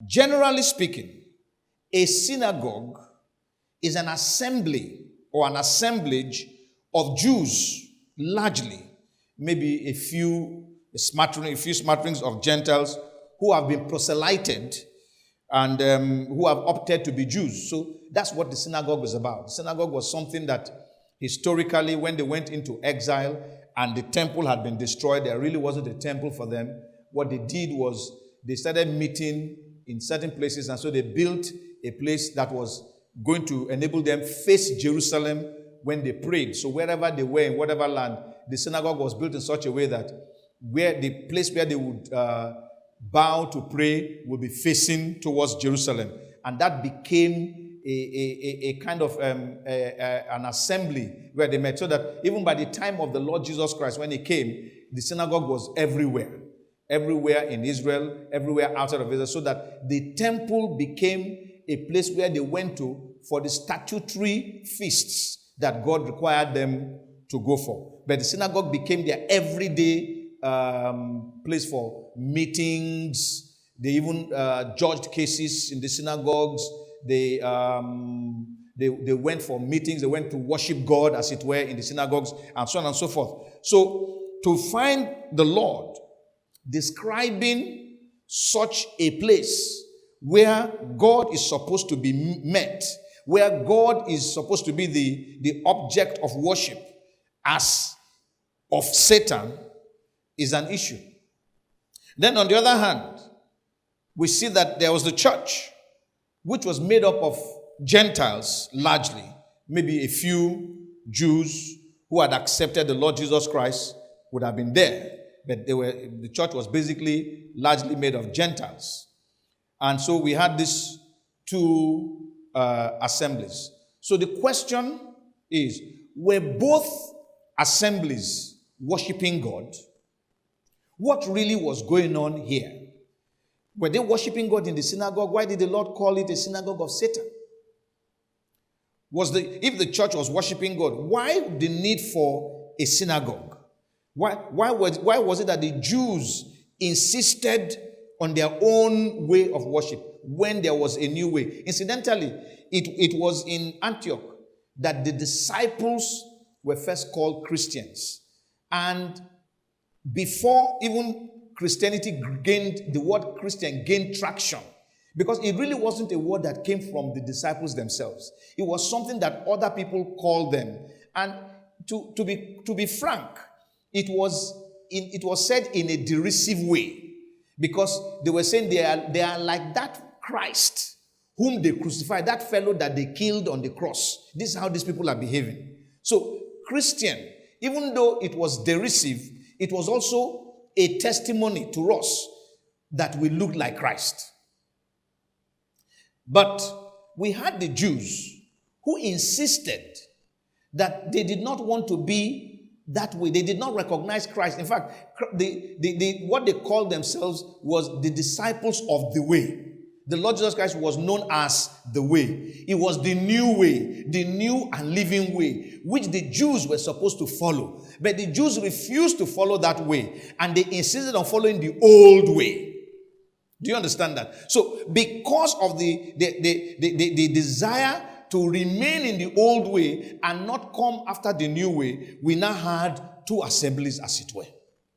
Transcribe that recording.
Generally speaking, a synagogue is an assembly or an assemblage of Jews, largely, maybe a few smatterings of Gentiles who have been proselyted and who have opted to be Jews. So that's what the synagogue was about. The synagogue was something that historically, when they went into exile and the temple had been destroyed, there really wasn't a temple for them. What they did was they started meeting in certain places, and so they built a place that was going to enable them face Jerusalem when they prayed. So wherever they were, in whatever land, the synagogue was built in such a way that where the place where they would bow to pray would be facing towards Jerusalem. And that became a kind of an assembly where they met. So that even by the time of the Lord Jesus Christ, when he came, the synagogue was everywhere. Everywhere in Israel, everywhere outside of Israel. So that the temple became a place where they went to for the statutory feasts that God required them to go for. But the synagogue became their everyday place for meetings. They even judged cases in the synagogues. They went for meetings. They went to worship God, as it were, in the synagogues, and so on and so forth. So to find the Lord describing such a place where God is supposed to be met, where God is supposed to be the object of worship as of Satan, is an issue. Then on the other hand, we see that there was the church, which was made up of Gentiles largely, maybe a few Jews who had accepted the Lord Jesus Christ would have been there, but the church was basically largely made of Gentiles. And so we had these two assemblies. So the question is, were both assemblies worshiping God? What really was going on here? Were they worshiping God in the synagogue? Why did the Lord call it a synagogue of Satan? If the church was worshiping God, why the need for a synagogue? Why was it that the Jews insisted on their own way of worship when there was a new way? Incidentally, it was in Antioch that the disciples were first called Christians. And before even Christianity gained, the word Christian gained traction, because it really wasn't a word that came from the disciples themselves. It was something that other people called them. And to be frank, it was said in a derisive way, because they were saying they are like that Christ whom they crucified, that fellow that they killed on the cross. This is how these people are behaving. So Christian, even though it was derisive, it was also a testimony to us that we look like Christ. But we had the Jews who insisted that they did not want to be that way. They did not recognize Christ. In fact, what they called themselves was the disciples of the way. The Lord Jesus Christ was known as the way. It was the new way, the new and living way, which the Jews were supposed to follow. But the Jews refused to follow that way, and they insisted on following the old way. Do you understand that? So because of the desire to remain in the old way and not come after the new way, we now had two assemblies, as it were.